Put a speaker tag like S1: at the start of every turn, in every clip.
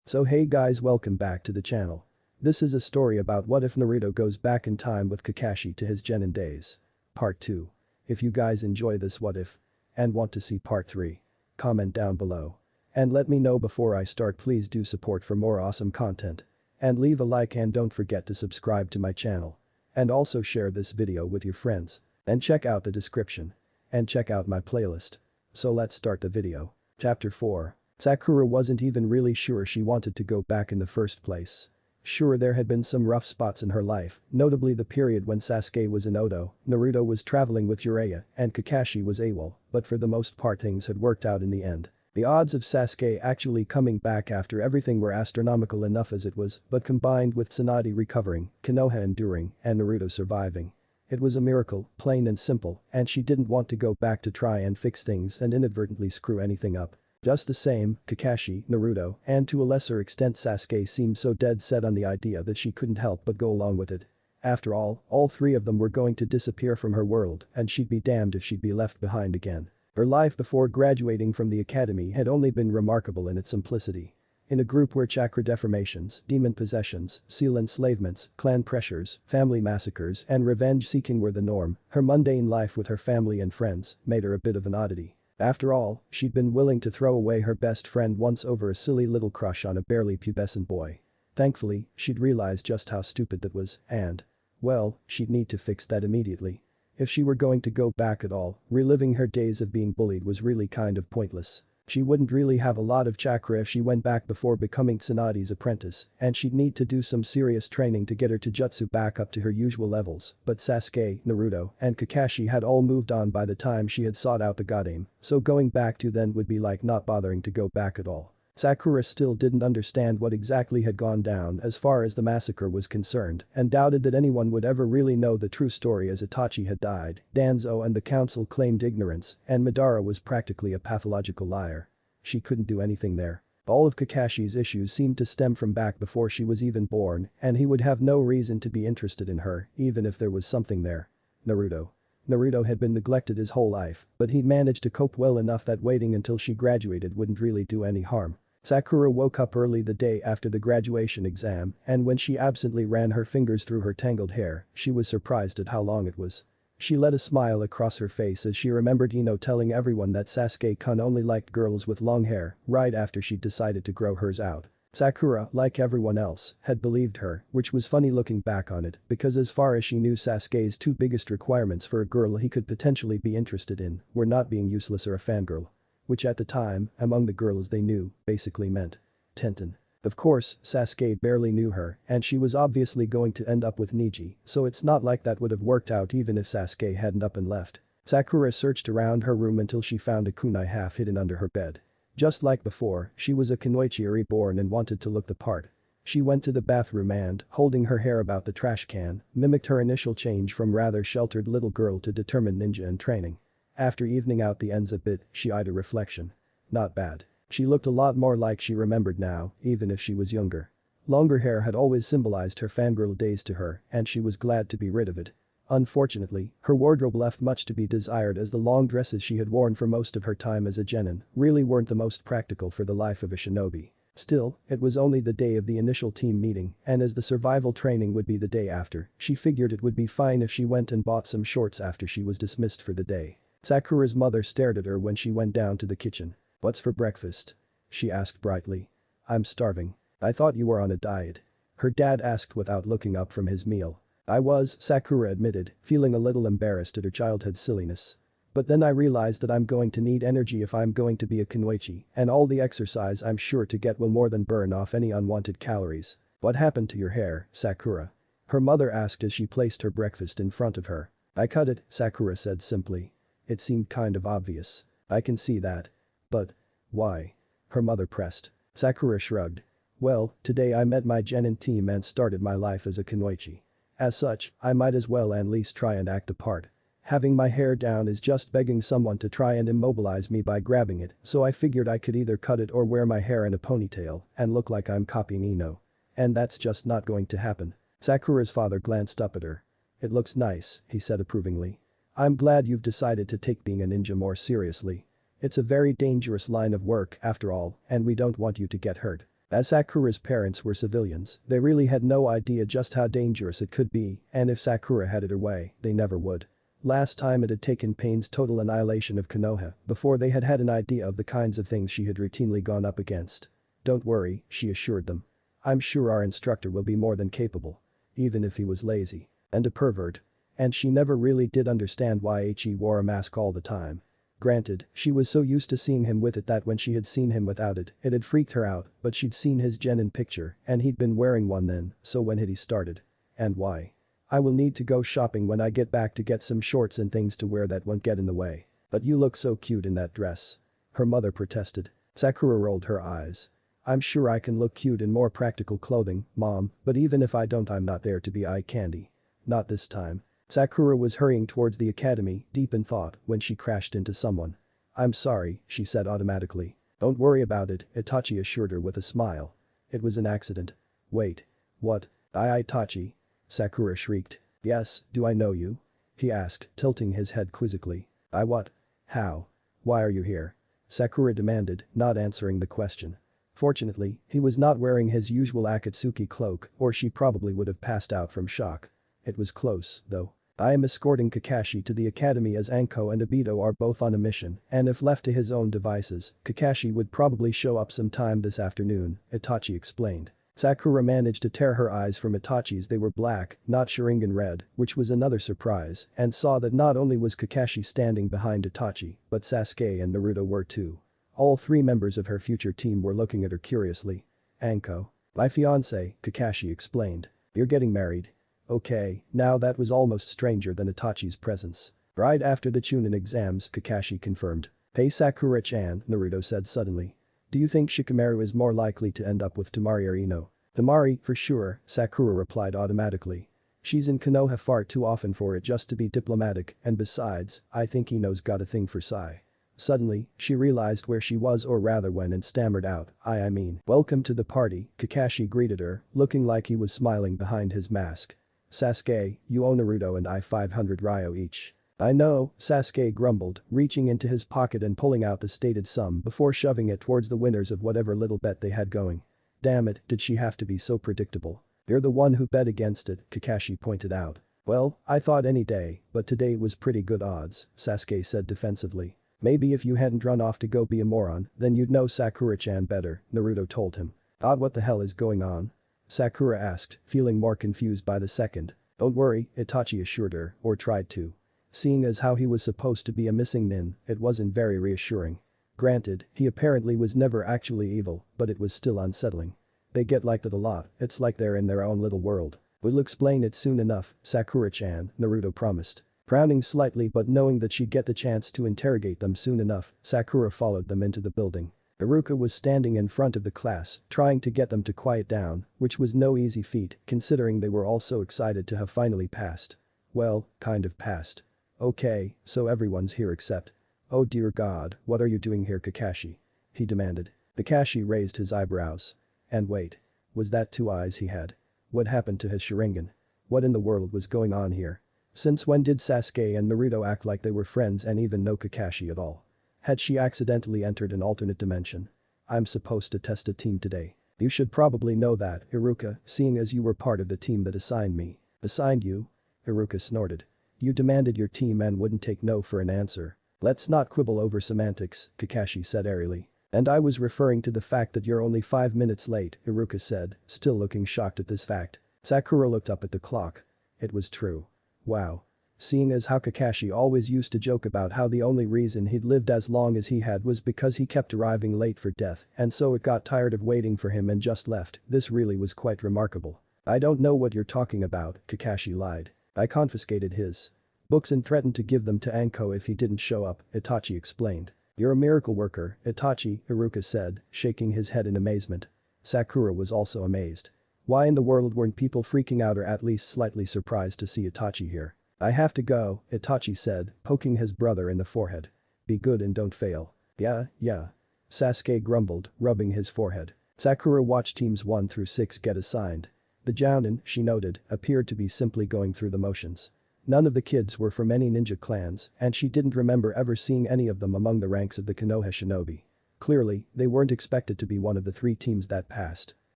S1: So hey guys, welcome back to the channel. This is a story about what if Naruto goes back in time with Kakashi to his Genin days. Part 2. If you guys enjoy this what if and want to see part 3, comment down below. And let me know before I start. Please do support for more awesome content. And leave a like and don't forget to subscribe to my channel. And also share this video with your friends. And check out the description. And check out my playlist. So let's start the video. Chapter 4. Sakura wasn't even really sure she wanted to go back in the first place. Sure, there had been some rough spots in her life, notably the period when Sasuke was in Odo, Naruto was traveling with Jiraiya, and Kakashi was AWOL, but for the most part things had worked out in the end. The odds of Sasuke actually coming back after everything were astronomical enough as it was, but combined with Tsunade recovering, Konoha enduring, and Naruto surviving. It was a miracle, plain and simple, and she didn't want to go back to try and fix things and inadvertently screw anything up. Just the same, Kakashi, Naruto, and to a lesser extent Sasuke seemed so dead set on the idea that she couldn't help but go along with it. After all three of them were going to disappear from her world and she'd be damned if she'd be left behind again. Her life before graduating from the academy had only been remarkable in its simplicity. In a group where chakra deformations, demon possessions, seal enslavements, clan pressures, family massacres and revenge-seeking were the norm, her mundane life with her family and friends made her a bit of an oddity. After all, she'd been willing to throw away her best friend once over a silly little crush on a barely pubescent boy. Thankfully, she'd realized just how stupid that was and, well, she'd need to fix that immediately. If she were going to go back at all, reliving her days of being bullied was really kind of pointless. She wouldn't really have a lot of chakra if she went back before becoming Tsunade's apprentice, and she'd need to do some serious training to get her jutsu back up to her usual levels, but Sasuke, Naruto, and Kakashi had all moved on by the time she had sought out the god aim, so going back to then would be like not bothering to go back at all. Sakura still didn't understand what exactly had gone down as far as the massacre was concerned and doubted that anyone would ever really know the true story as Itachi had died, Danzo and the council claimed ignorance, and Madara was practically a pathological liar. She couldn't do anything there. All of Kakashi's issues seemed to stem from back before she was even born and he would have no reason to be interested in her even if there was something there. Naruto had been neglected his whole life, but he'd managed to cope well enough that waiting until she graduated wouldn't really do any harm. Sakura woke up early the day after the graduation exam and when she absently ran her fingers through her tangled hair, she was surprised at how long it was. She let a smile across her face as she remembered Ino telling everyone that Sasuke-kun only liked girls with long hair right after she'd decided to grow hers out. Sakura, like everyone else, had believed her, which was funny looking back on it because as far as she knew Sasuke's two biggest requirements for a girl he could potentially be interested in were not being useless or a fangirl. Which at the time, among the girls they knew, basically meant Tenten. Of course, Sasuke barely knew her and she was obviously going to end up with Neji, so it's not like that would have worked out even if Sasuke hadn't up and left. Sakura searched around her room until she found a kunai half hidden under her bed. Just like before, she was a kunoichi reborn and wanted to look the part. She went to the bathroom and, holding her hair about the trash can, mimicked her initial change from rather sheltered little girl to determined ninja in training. After evening out the ends a bit, she eyed a reflection. Not bad. She looked a lot more like she remembered now, even if she was younger. Longer hair had always symbolized her fangirl days to her and she was glad to be rid of it. Unfortunately, her wardrobe left much to be desired as the long dresses she had worn for most of her time as a genin really weren't the most practical for the life of a shinobi. Still, it was only the day of the initial team meeting and as the survival training would be the day after, she figured it would be fine if she went and bought some shorts after she was dismissed for the day. Sakura's mother stared at her when she went down to the kitchen. "What's for breakfast?" she asked brightly. "I'm starving." "I thought you were on a diet." Her dad asked without looking up from his meal. "I was," Sakura admitted, feeling a little embarrassed at her childhood silliness. "But then I realized that I'm going to need energy if I'm going to be a kunoichi, and all the exercise I'm sure to get will more than burn off any unwanted calories." "What happened to your hair, Sakura?" her mother asked as she placed her breakfast in front of her. "I cut it," Sakura said simply. It seemed kind of obvious. "I can see that. But why?" her mother pressed. Sakura shrugged. "Well, today I met my genin team and started my life as a kunoichi. As such, I might as well at least try and act the part. Having my hair down is just begging someone to try and immobilize me by grabbing it, so I figured I could either cut it or wear my hair in a ponytail and look like I'm copying Ino. And that's just not going to happen." Sakura's father glanced up at her. "It looks nice," he said approvingly. "I'm glad you've decided to take being a ninja more seriously. It's a very dangerous line of work after all and we don't want you to get hurt." As Sakura's parents were civilians, they really had no idea just how dangerous it could be, and if Sakura had it her way, they never would. Last time it had taken Pain's total annihilation of Konoha before they had had an idea of the kinds of things she had routinely gone up against. "Don't worry," she assured them. "I'm sure our instructor will be more than capable. Even if he was lazy. And a pervert." And she never really did understand why he wore a mask all the time. Granted, she was so used to seeing him with it that when she had seen him without it, it had freaked her out, but she'd seen his Genin picture and he'd been wearing one then, so when had he started? And why? "I will need to go shopping when I get back to get some shorts and things to wear that won't get in the way. But you look so cute in that dress." Her mother protested. Sakura rolled her eyes. "I'm sure I can look cute in more practical clothing, Mom, but even if I don't, I'm not there to be eye candy. Not this time." Sakura was hurrying towards the academy, deep in thought, when she crashed into someone. "I'm sorry," she said automatically. "Don't worry about it," Itachi assured her with a smile. "It was an accident." "Wait. What? Itachi?" Sakura shrieked. "Yes, do I know you?" he asked, tilting his head quizzically. "I what? How? Why are you here?" Sakura demanded, not answering the question. Fortunately, he was not wearing his usual Akatsuki cloak or she probably would have passed out from shock. It was close, though. "I am escorting Kakashi to the academy as Anko and Obito are both on a mission, and if left to his own devices, Kakashi would probably show up sometime this afternoon," Itachi explained. Sakura managed to tear her eyes from Itachi's. They were black, not Sharingan red, which was another surprise, and saw that not only was Kakashi standing behind Itachi, but Sasuke and Naruto were too. All three members of her future team were looking at her curiously. "Anko. My fiancé," Kakashi explained. "You're getting married." "Okay, now that was almost stranger than Itachi's presence." "Right after the Chunin exams," Kakashi confirmed. "Hey Sakura-chan," Naruto said suddenly. "Do you think Shikamaru is more likely to end up with Temari or Ino?" "Temari, for sure," Sakura replied automatically. "She's in Konoha far too often for it just to be diplomatic, and besides, I think Ino's got a thing for Sai." Suddenly, she realized where she was or rather when and stammered out, I mean, "Welcome to the party," Kakashi greeted her, looking like he was smiling behind his mask. "Sasuke, you owe Naruto and I 500 ryo each." "I know," Sasuke grumbled, reaching into his pocket and pulling out the stated sum before shoving it towards the winners of whatever little bet they had going. "Damn it, did she have to be so predictable?" "You're the one who bet against it," Kakashi pointed out. "Well, I thought any day, but today was pretty good odds," Sasuke said defensively. "Maybe if you hadn't run off to go be a moron, then you'd know Sakura-chan better," Naruto told him. What the hell is going on?" Sakura asked, feeling more confused by the second. "Don't worry," Itachi assured her, or tried to. Seeing as how he was supposed to be a missing nin, it wasn't very reassuring. Granted, he apparently was never actually evil, but it was still unsettling. "They get like that a lot, it's like they're in their own little world." "We'll explain it soon enough, Sakura-chan," Naruto promised. Frowning slightly but knowing that she'd get the chance to interrogate them soon enough, Sakura followed them into the building. Iruka was standing in front of the class, trying to get them to quiet down, which was no easy feat considering they were all so excited to have finally passed. Well, kind of passed. "Okay, so everyone's here except." "Oh dear god, what are you doing here, Kakashi?" he demanded. Kakashi raised his eyebrows. And wait. Was that two eyes he had? What happened to his Sharingan? What in the world was going on here? Since when did Sasuke and Naruto act like they were friends and even know Kakashi at all? Had she accidentally entered an alternate dimension? "I'm supposed to test a team today. You should probably know that, Iruka, seeing as you were part of the team that assigned me." "Assigned you?" Iruka snorted. "You demanded your team and wouldn't take no for an answer." "Let's not quibble over semantics," Kakashi said airily. "And I was referring to the fact that you're only 5 minutes late," Iruka said, still looking shocked at this fact. Sakura looked up at the clock. It was true. Wow. Seeing as how Kakashi always used to joke about how the only reason he'd lived as long as he had was because he kept arriving late for death and so it got tired of waiting for him and just left, this really was quite remarkable. "I don't know what you're talking about," Kakashi lied. "I confiscated his books and threatened to give them to Anko if he didn't show up," Itachi explained. "You're a miracle worker, Itachi," Iruka said, shaking his head in amazement. Sakura was also amazed. Why in the world weren't people freaking out or at least slightly surprised to see Itachi here? "I have to go," Itachi said, poking his brother in the forehead. "Be good and don't fail." Yeah. Sasuke grumbled, rubbing his forehead. Sakura watched teams 1 through 6 get assigned. The Jounin, she noted, appeared to be simply going through the motions. None of the kids were from any ninja clans and she didn't remember ever seeing any of them among the ranks of the Konoha shinobi. Clearly, they weren't expected to be one of the 3 teams that passed.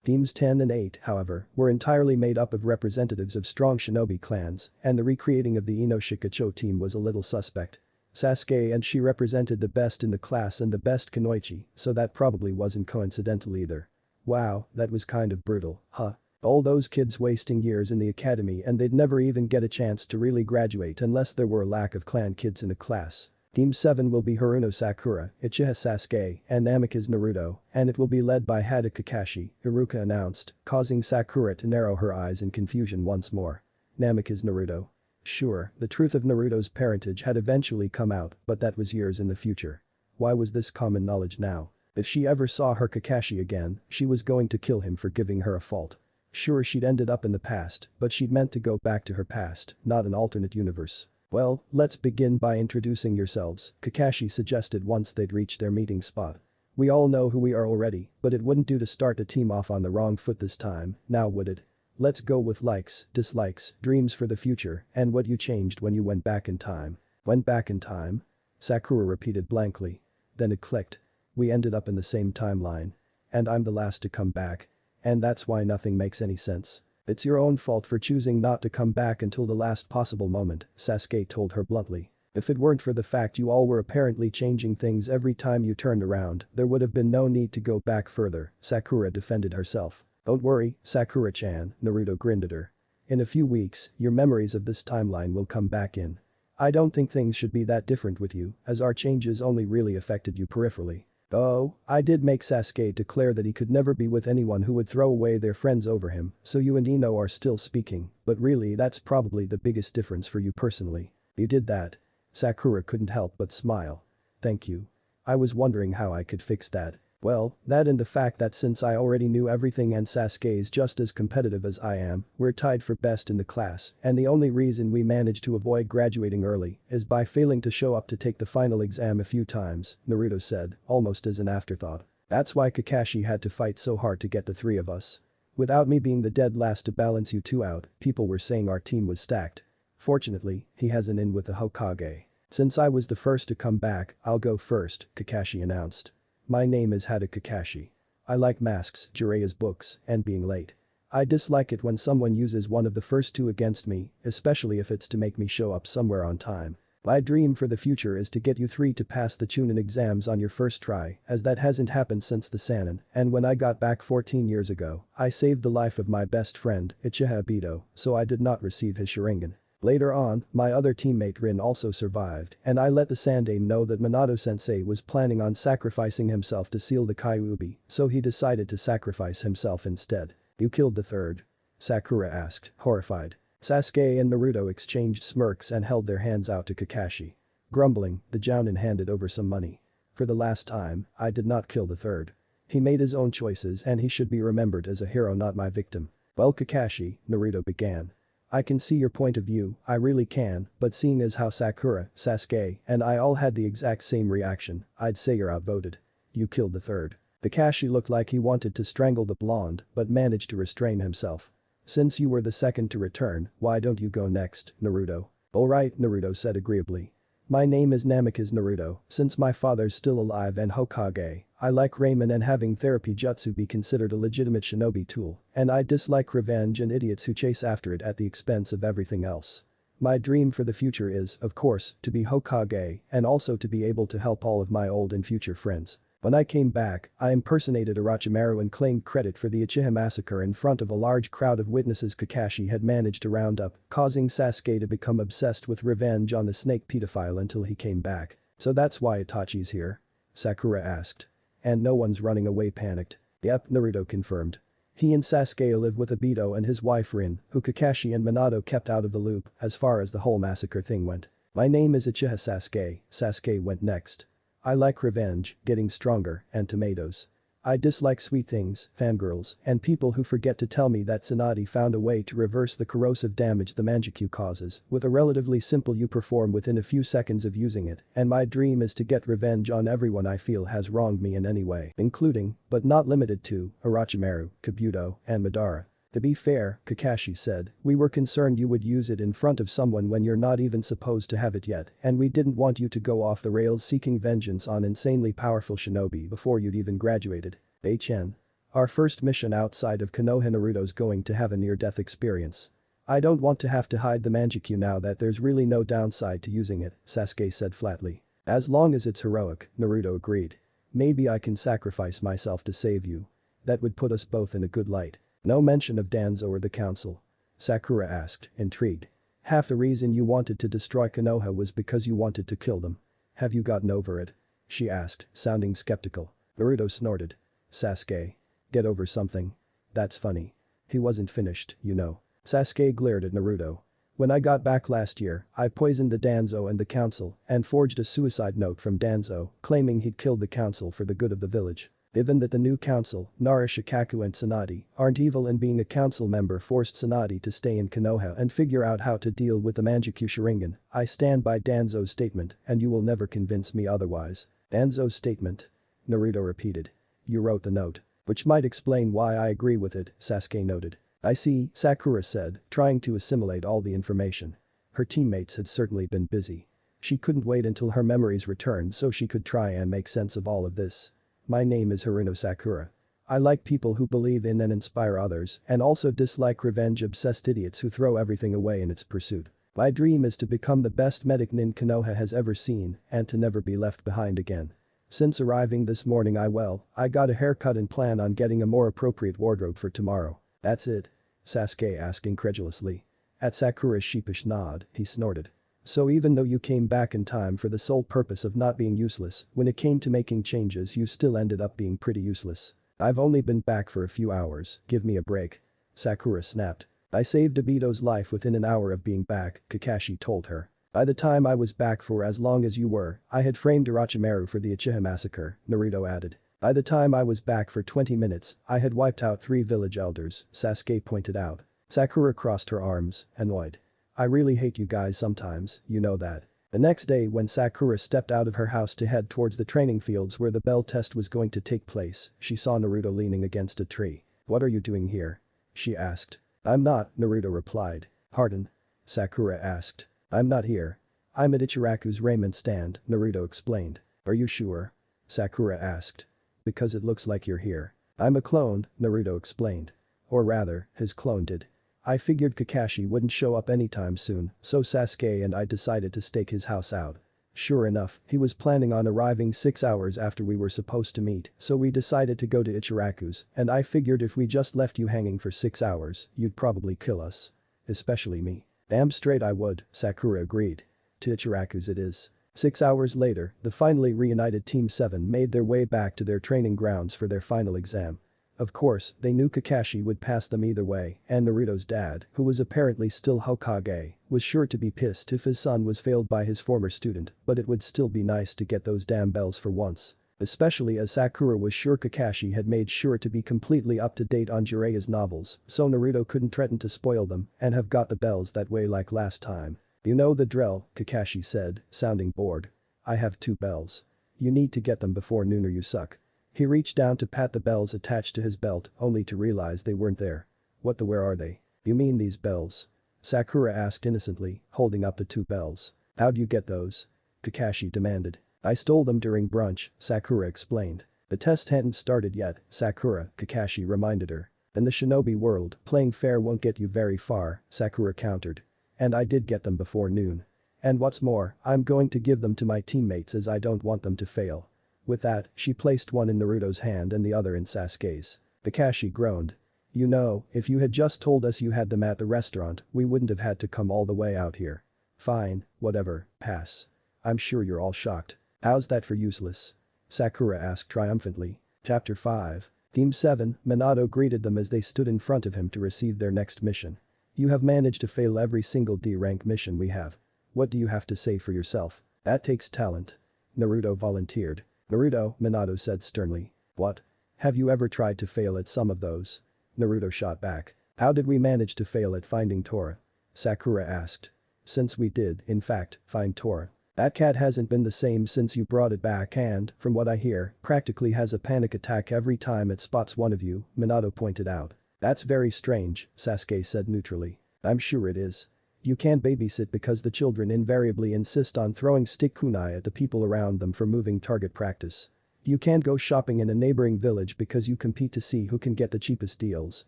S1: Teams 10 and 8, however, were entirely made up of representatives of strong shinobi clans, and the recreating of the Inoshikacho team was a little suspect. Sasuke and she represented the best in the class and the best kunoichi, so that probably wasn't coincidental either. Wow, that was kind of brutal, huh? All those kids wasting years in the academy and they'd never even get a chance to really graduate unless there were a lack of clan kids in the class. Team 7 will be Haruno Sakura, Uchiha Sasuke, and Namikaze Naruto, and it will be led by Hada Kakashi, Iruka announced, causing Sakura to narrow her eyes in confusion once more. Namikaze Naruto. Sure, the truth of Naruto's parentage had eventually come out, but that was years in the future. Why was this common knowledge now? If she ever saw her Kakashi again, she was going to kill him for giving her a fault. Sure, she'd ended up in the past, but she'd meant to go back to her past, not an alternate universe. Well, let's begin by introducing yourselves, Kakashi suggested once they'd reached their meeting spot. We all know who we are already, but it wouldn't do to start a team off on the wrong foot this time, now would it? Let's go with likes, dislikes, dreams for the future, and what you changed when you went back in time. Went back in time? Sakura repeated blankly. Then it clicked. We ended up in the same timeline. And I'm the last to come back. And that's why nothing makes any sense. It's your own fault for choosing not to come back until the last possible moment, Sasuke told her bluntly. If it weren't for the fact you all were apparently changing things every time you turned around, there would have been no need to go back further, Sakura defended herself. Don't worry, Sakura-chan, Naruto grinned at her. In a few weeks, your memories of this timeline will come back in. I don't think things should be that different with you, as our changes only really affected you peripherally. Oh, I did make Sasuke declare that he could never be with anyone who would throw away their friends over him, so you and Ino are still speaking, but really that's probably the biggest difference for you personally. You did that. Sakura couldn't help but smile. Thank you. I was wondering how I could fix that. Well, that and the fact that since I already knew everything and Sasuke is just as competitive as I am, we're tied for best in the class, and the only reason we managed to avoid graduating early is by failing to show up to take the final exam a few times, Naruto said, almost as an afterthought. That's why Kakashi had to fight so hard to get the 3 of us. Without me being the dead last to balance you 2 out, people were saying our team was stacked. Fortunately, he has an in with the Hokage. Since I was the first to come back, I'll go first, Kakashi announced. My name is Hada Kakashi. I like masks, Jiraiya's books, and being late. I dislike it when someone uses one of the first 2 against me, especially if it's to make me show up somewhere on time. My dream for the future is to get you 3 to pass the Chunin exams on your first try, as that hasn't happened since the Sannin, and when I got back 14 years ago, I saved the life of my best friend, Uchiha Obito, so I did not receive his Sharingan. Later on, my other teammate Rin also survived, and I let the Sandaime know that Minato-sensei was planning on sacrificing himself to seal the Kyuubi, so he decided to sacrifice himself instead. You killed the 3rd? Sakura asked, horrified. Sasuke and Naruto exchanged smirks and held their hands out to Kakashi. Grumbling, the Jounin handed over some money. For the last time, I did not kill the 3rd. He made his own choices and he should be remembered as a hero, not my victim. Well, Kakashi, Naruto began. I can see your point of view, I really can, but seeing as how Sakura, Sasuke, and I all had the exact same reaction, I'd say you're outvoted. You killed the 3rd. Kakashi looked like he wanted to strangle the blonde, but managed to restrain himself. Since you were the 2nd to return, why don't you go next, Naruto? Alright, Naruto said agreeably. My name is Namikaze Naruto, since my father's still alive and Hokage, I like ramen and having therapy jutsu be considered a legitimate shinobi tool, and I dislike revenge and idiots who chase after it at the expense of everything else. My dream for the future is, of course, to be Hokage and also to be able to help all of my old and future friends. When I came back, I impersonated Orochimaru and claimed credit for the Uchiha massacre in front of a large crowd of witnesses Kakashi had managed to round up, causing Sasuke to become obsessed with revenge on the snake pedophile until he came back. So that's why Itachi's here? Sakura asked. And no one's running away, panicked. Yep, Naruto confirmed. He and Sasuke live with Obito and his wife Rin, who Kakashi and Minato kept out of the loop as far as the whole massacre thing went. My name is Uchiha Sasuke, Sasuke went next. I like revenge, getting stronger, and tomatoes. I dislike sweet things, fangirls, and people who forget to tell me that Tsunade found a way to reverse the corrosive damage the Manjikyu causes with a relatively simple you perform within a few seconds of using it, and my dream is to get revenge on everyone I feel has wronged me in any way, including, but not limited to, Orochimaru, Kabuto, and Madara. To be fair, Kakashi said, we were concerned you would use it in front of someone when you're not even supposed to have it yet, and we didn't want you to go off the rails seeking vengeance on insanely powerful shinobi before you'd even graduated. HN. Our first mission outside of Konoha Naruto's going to have a near-death experience. I don't want to have to hide the manjikyu now that there's really no downside to using it, Sasuke said flatly. As long as it's heroic, Naruto agreed. Maybe I can sacrifice myself to save you. That would put us both in a good light. No mention of Danzo or the council. Sakura asked, intrigued. Half the reason you wanted to destroy Konoha was because you wanted to kill them. Have you gotten over it? She asked, sounding skeptical. Naruto snorted. Sasuke. Get over something. That's funny. He wasn't finished, you know. Sasuke glared at Naruto. When I got back last year, I poisoned the Danzo and the council and forged a suicide note from Danzo claiming he'd killed the council for the good of the village. Given that the new council, Nara Shikaku and Tsunade, aren't evil and being a council member forced Tsunade to stay in Konoha and figure out how to deal with the Manjikyu Sharingan, I stand by Danzo's statement and you will never convince me otherwise. Danzo's statement? Naruto repeated. You wrote the note. Which might explain why I agree with it, Sasuke noted. I see, Sakura said, trying to assimilate all the information. Her teammates had certainly been busy. She couldn't wait until her memories returned so she could try and make sense of all of this. My name is Haruno Sakura. I like people who believe in and inspire others and also dislike revenge-obsessed idiots who throw everything away in its pursuit. My dream is to become the best medic Nin Konoha has ever seen and to never be left behind again. Since arriving this morning I got a haircut and plan on getting a more appropriate wardrobe for tomorrow. That's it? Sasuke asked incredulously. At Sakura's sheepish nod, he snorted. So even though you came back in time for the sole purpose of not being useless, when it came to making changes you still ended up being pretty useless. I've only been back for a few hours, give me a break. Sakura snapped. I saved Obito's life within an hour of being back, Kakashi told her. By the time I was back for as long as you were, I had framed Orochimaru for the Uchiha massacre, Naruto added. By the time I was back for 20 minutes, I had wiped out 3 village elders, Sasuke pointed out. Sakura crossed her arms, annoyed. I really hate you guys sometimes, you know that. The next day when Sakura stepped out of her house to head towards the training fields where the bell test was going to take place, she saw Naruto leaning against a tree. What are you doing here? She asked. I'm not, Naruto replied. Pardon? Sakura asked. I'm not here. I'm at Ichiraku's raiment stand, Naruto explained. Are you sure? Sakura asked. Because it looks like you're here. I'm a clone, Naruto explained. Or rather, his clone did. I figured Kakashi wouldn't show up anytime soon, so Sasuke and I decided to stake his house out. Sure enough, he was planning on arriving 6 hours after we were supposed to meet, so we decided to go to Ichiraku's, and I figured if we just left you hanging for 6 hours, you'd probably kill us. Especially me. Damn straight I would, Sakura agreed. To Ichiraku's it is. 6 hours later, the finally reunited Team 7 made their way back to their training grounds for their final exam. Of course, they knew Kakashi would pass them either way, and Naruto's dad, who was apparently still Hokage, was sure to be pissed if his son was failed by his former student, but it would still be nice to get those damn bells for once. Especially as Sakura was sure Kakashi had made sure to be completely up to date on Jiraiya's novels, so Naruto couldn't threaten to spoil them and have got the bells that way like last time. You know the drill, Kakashi said, sounding bored. I have 2 bells. You need to get them before noon or you suck. He reached down to pat the bells attached to his belt only to realize they weren't there. Where are they? You mean these bells? Sakura asked innocently, holding up the 2 bells. How'd you get those? Kakashi demanded. I stole them during brunch, Sakura explained. The test hadn't started yet, Sakura, Kakashi reminded her. In the shinobi world, playing fair won't get you very far, Sakura countered. And I did get them before noon. And what's more, I'm going to give them to my teammates as I don't want them to fail. With that, she placed one in Naruto's hand and the other in Sasuke's. Kakashi groaned. You know, if you had just told us you had them at the restaurant, we wouldn't have had to come all the way out here. Fine, whatever, pass. I'm sure you're all shocked. How's that for useless? Sakura asked triumphantly. Chapter 5. Team 7, Minato greeted them as they stood in front of him to receive their next mission. You have managed to fail every single D-rank mission we have. What do you have to say for yourself? That takes talent. Naruto volunteered. Naruto, Minato said sternly. What? Have you ever tried to fail at some of those? Naruto shot back. How did we manage to fail at finding Tora? Sakura asked. Since we did, in fact, find Tora. That cat hasn't been the same since you brought it back and, from what I hear, practically has a panic attack every time it spots one of you, Minato pointed out. That's very strange, Sasuke said neutrally. I'm sure it is. You can't babysit because the children invariably insist on throwing stick kunai at the people around them for moving target practice. You can't go shopping in a neighboring village because you compete to see who can get the cheapest deals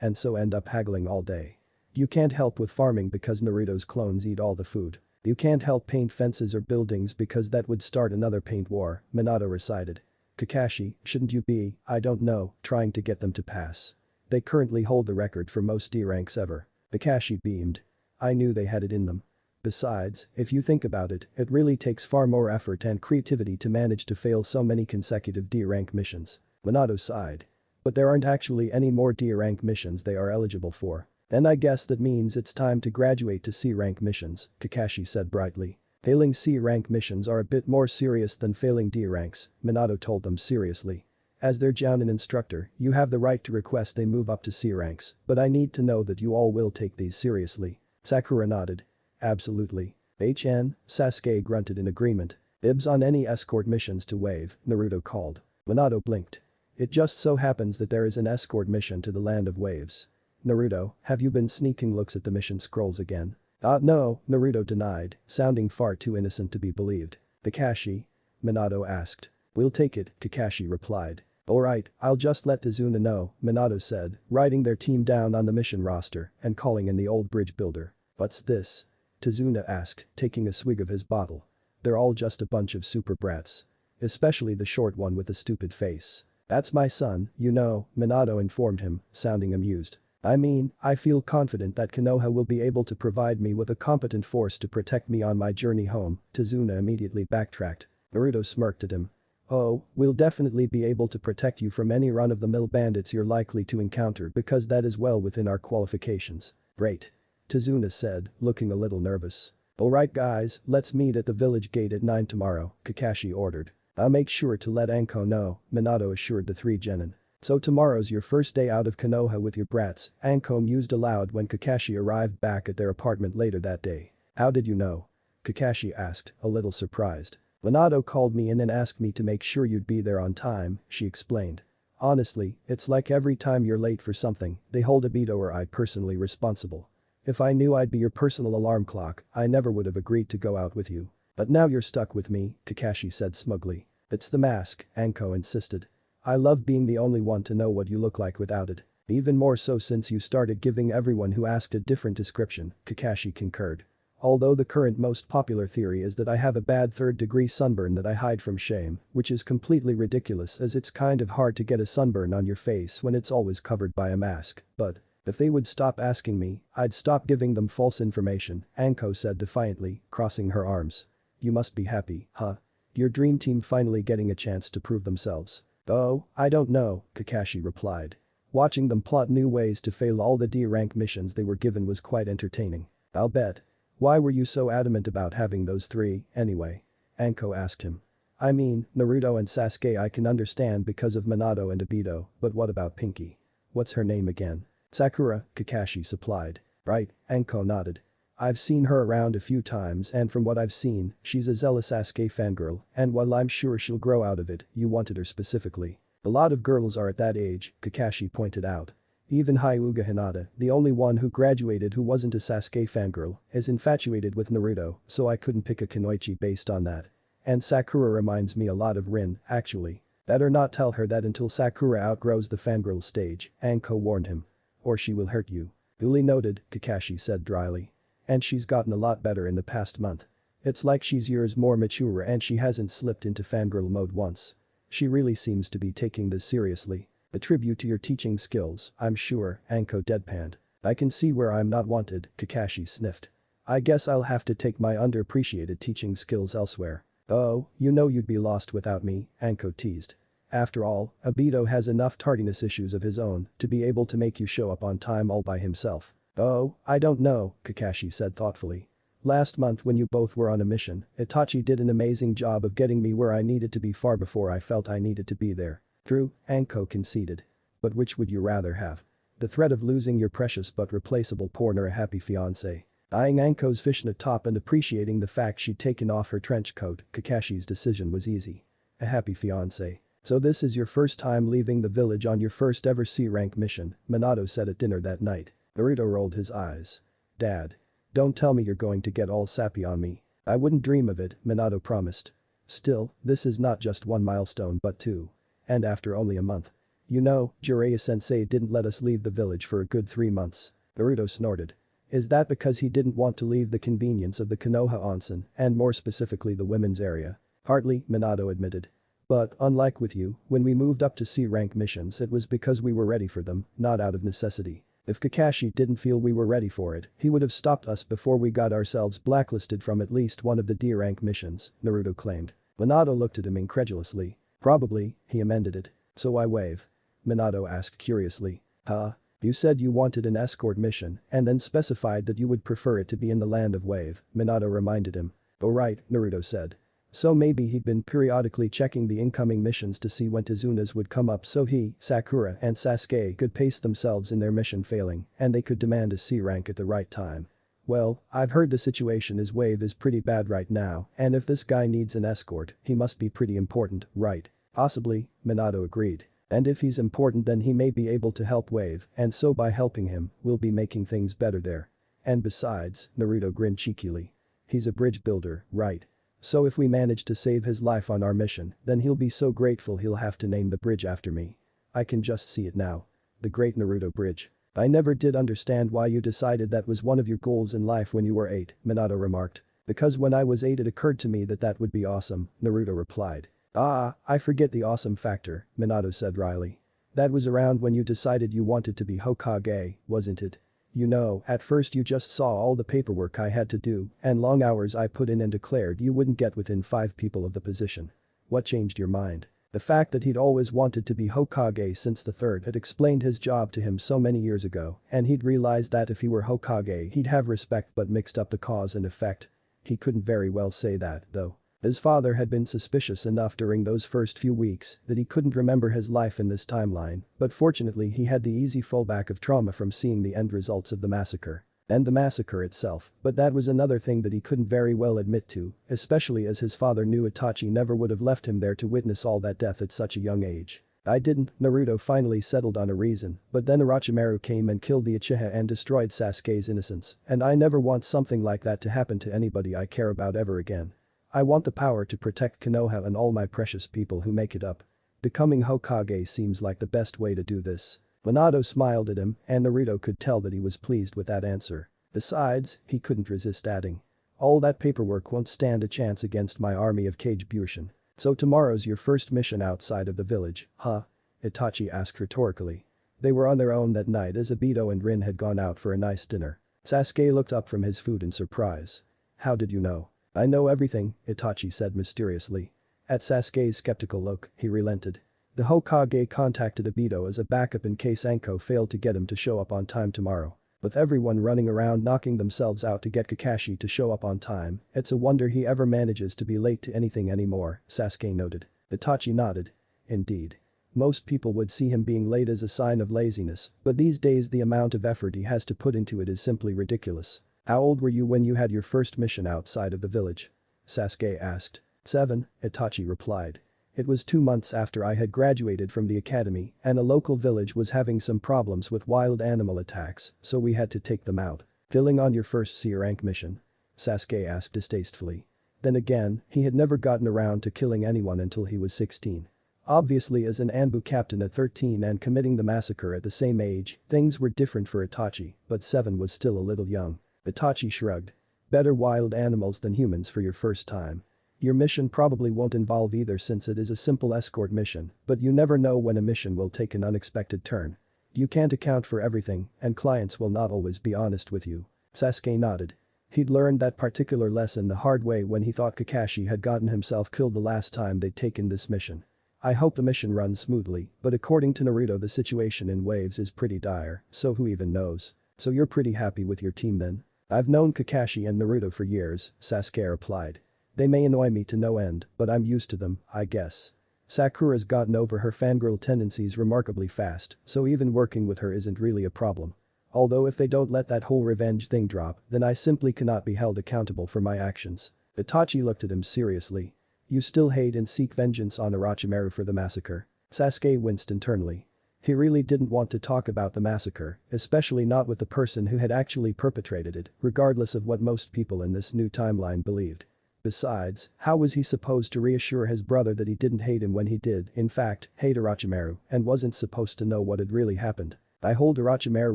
S1: and so end up haggling all day. You can't help with farming because Naruto's clones eat all the food. You can't help paint fences or buildings because that would start another paint war, Minato recited. Kakashi, shouldn't you be, I don't know, trying to get them to pass? They currently hold the record for most D ranks ever. Kakashi beamed. I knew they had it in them. Besides, if you think about it, it really takes far more effort and creativity to manage to fail so many consecutive D-rank missions. Minato sighed. But there aren't actually any more D-rank missions they are eligible for. Then I guess that means it's time to graduate to C-rank missions, Kakashi said brightly. Failing C-rank missions are a bit more serious than failing D-ranks, Minato told them seriously. As their Jounin instructor, you have the right to request they move up to C ranks, but I need to know that you all will take these seriously. Sakura nodded. Absolutely. HN, Sasuke grunted in agreement. Dibs on any escort missions to Wave, Naruto called. Minato blinked. It just so happens that there is an escort mission to the Land of Waves. Naruto, have you been sneaking looks at the mission scrolls again? No, Naruto denied, sounding far too innocent to be believed. Kakashi? Minato asked. We'll take it, Kakashi replied. Alright, I'll just let Tazuna know, Minato said, writing their team down on the mission roster and calling in the old bridge builder. What's this? Tazuna asked, taking a swig of his bottle. They're all just a bunch of super brats. Especially the short one with the stupid face. That's my son, you know, Minato informed him, sounding amused. I mean, I feel confident that Konoha will be able to provide me with a competent force to protect me on my journey home, Tazuna immediately backtracked. Naruto smirked at him. Oh, we'll definitely be able to protect you from any run-of-the-mill bandits you're likely to encounter because that is well within our qualifications. Great. Tazuna said, looking a little nervous. Alright guys, let's meet at the village gate at 9 tomorrow, Kakashi ordered. I'll make sure to let Anko know, Minato assured the three genin. So tomorrow's your first day out of Konoha with your brats, Anko mused aloud when Kakashi arrived back at their apartment later that day. How did you know? Kakashi asked, a little surprised. Minato called me in and asked me to make sure you'd be there on time, she explained. Honestly, it's like every time you're late for something, they hold Obito or I personally responsible. If I knew I'd be your personal alarm clock, I never would have agreed to go out with you. But now you're stuck with me, Kakashi said smugly. It's the mask, Anko insisted. I love being the only one to know what you look like without it. Even more so since you started giving everyone who asked a different description, Kakashi concurred. Although the current most popular theory is that I have a bad third-degree sunburn that I hide from shame, which is completely ridiculous as it's kind of hard to get a sunburn on your face when it's always covered by a mask, but if they would stop asking me, I'd stop giving them false information, Anko said defiantly, crossing her arms. You must be happy, huh? Your dream team finally getting a chance to prove themselves. Oh, I don't know, Kakashi replied. Watching them plot new ways to fail all the D-rank missions they were given was quite entertaining. I'll bet. Why were you so adamant about having those three, anyway? Anko asked him. I mean, Naruto and Sasuke I can understand because of Minato and Obito, but what about Pinky? What's her name again? Sakura, Kakashi supplied. Right, Anko nodded. I've seen her around a few times and from what I've seen, she's a zealous Sasuke fangirl and while I'm sure she'll grow out of it, you wanted her specifically. A lot of girls are at that age, Kakashi pointed out. Even Hyuga Hinata, the only one who graduated who wasn't a Sasuke fangirl, is infatuated with Naruto, so I couldn't pick a Kunoichi based on that. And Sakura reminds me a lot of Rin, actually. Better not tell her that until Sakura outgrows the fangirl stage, Anko warned him. Or she will hurt you. Duly noted, Kakashi said dryly. And she's gotten a lot better in the past month. It's like she's years more mature and she hasn't slipped into fangirl mode once. She really seems to be taking this seriously. A tribute to your teaching skills, I'm sure, Anko deadpanned. I can see where I'm not wanted, Kakashi sniffed. I guess I'll have to take my underappreciated teaching skills elsewhere. Oh, you know you'd be lost without me, Anko teased. After all, Obito has enough tardiness issues of his own to be able to make you show up on time all by himself. Oh, I don't know, Kakashi said thoughtfully. Last month when you both were on a mission, Itachi did an amazing job of getting me where I needed to be far before I felt I needed to be there. True, Anko conceded. But which would you rather have? The threat of losing your precious but replaceable porn or a happy fiancé? Eyeing Anko's fishnet top and appreciating the fact she'd taken off her trench coat, Kakashi's decision was easy. A happy fiancé. So this is your first time leaving the village on your first ever C-rank mission, Minato said at dinner that night. Naruto rolled his eyes. Dad. Don't tell me you're going to get all sappy on me. I wouldn't dream of it, Minato promised. Still, this is not just one milestone but two. And after only a month. You know, Jiraiya-sensei didn't let us leave the village for a good 3 months. Naruto snorted. Is that because he didn't want to leave the convenience of the Konoha onsen, and more specifically the women's area? Hardly, Minato admitted. But, unlike with you, when we moved up to C-rank missions it was because we were ready for them, not out of necessity. If Kakashi didn't feel we were ready for it, he would have stopped us before we got ourselves blacklisted from at least one of the D-rank missions, Naruto claimed. Minato looked at him incredulously. Probably, he amended it. So why wave? Minato asked curiously. Huh? You said you wanted an escort mission and then specified that you would prefer it to be in the land of wave, Minato reminded him. Oh right, Naruto said. So maybe he'd been periodically checking the incoming missions to see when Tizuna's would come up so he, Sakura and Sasuke could pace themselves in their mission failing and they could demand a C rank at the right time. Well, I've heard the situation is wave is pretty bad right now and if this guy needs an escort, he must be pretty important, right? Possibly, Minato agreed. And if he's important then he may be able to help wave and so by helping him, we'll be making things better there. And besides, Naruto grinned cheekily. He's a bridge builder, right? So if we manage to save his life on our mission, then he'll be so grateful he'll have to name the bridge after me. I can just see it now. The Great Naruto Bridge. I never did understand why you decided that was one of your goals in life when you were 8, Minato remarked. Because when I was 8 it occurred to me that that would be awesome, Naruto replied. Ah, I forget the awesome factor, Minato said wryly. That was around when you decided you wanted to be Hokage, wasn't it? You know, at first you just saw all the paperwork I had to do and long hours I put in and declared you wouldn't get within 5 people of the position. What changed your mind? The fact that he'd always wanted to be Hokage since the third had explained his job to him so many years ago and he'd realized that if he were Hokage he'd have respect but mixed up the cause and effect. He couldn't very well say that, though. His father had been suspicious enough during those first few weeks that he couldn't remember his life in this timeline, but fortunately he had the easy fallback of trauma from seeing the end results of the massacre. And the massacre itself, but that was another thing that he couldn't very well admit to, especially as his father knew Itachi never would have left him there to witness all that death at such a young age. I didn't, Naruto finally settled on a reason, but then Orochimaru came and killed the Uchiha and destroyed Sasuke's innocence, and I never want something like that to happen to anybody I care about ever again. I want the power to protect Konoha and all my precious people who make it up. Becoming Hokage seems like the best way to do this. Minato smiled at him and Naruto could tell that he was pleased with that answer. Besides, he couldn't resist adding. All that paperwork won't stand a chance against my army of Kage Bushin. So tomorrow's your first mission outside of the village, huh? Itachi asked rhetorically. They were on their own that night as Obito and Rin had gone out for a nice dinner. Sasuke looked up from his food in surprise. How did you know? I know everything, Itachi said mysteriously. At Sasuke's skeptical look, he relented. The Hokage contacted Obito as a backup in case Anko failed to get him to show up on time tomorrow. With everyone running around knocking themselves out to get Kakashi to show up on time, it's a wonder he ever manages to be late to anything anymore, Sasuke noted. Itachi nodded. Indeed. Most people would see him being late as a sign of laziness, but these days the amount of effort he has to put into it is simply ridiculous. How old were you when you had your first mission outside of the village? Sasuke asked. 7, Itachi replied. It was 2 months after I had graduated from the academy and a local village was having some problems with wild animal attacks, so we had to take them out. Filling on your first C-rank mission? Sasuke asked distastefully. Then again, he had never gotten around to killing anyone until he was 16. Obviously as an Anbu captain at 13 and committing the massacre at the same age, things were different for Itachi, but 7 was still a little young. Itachi shrugged. Better wild animals than humans for your first time. Your mission probably won't involve either since it is a simple escort mission, but you never know when a mission will take an unexpected turn. You can't account for everything, and clients will not always be honest with you. Sasuke nodded. He'd learned that particular lesson the hard way when he thought Kakashi had gotten himself killed the last time they'd taken this mission. I hope the mission runs smoothly, but according to Naruto the situation in waves is pretty dire, so who even knows. So you're pretty happy with your team then? I've known Kakashi and Naruto for years, Sasuke replied. They may annoy me to no end, but I'm used to them, I guess. Sakura's gotten over her fangirl tendencies remarkably fast, so even working with her isn't really a problem. Although if they don't let that whole revenge thing drop, then I simply cannot be held accountable for my actions. Itachi looked at him seriously. You still hate and seek vengeance on Orochimaru for the massacre. Sasuke winced internally. He really didn't want to talk about the massacre, especially not with the person who had actually perpetrated it, regardless of what most people in this new timeline believed. Besides, how was he supposed to reassure his brother that he didn't hate him when he did, in fact, hate Orochimaru and wasn't supposed to know what had really happened? I hold Orochimaru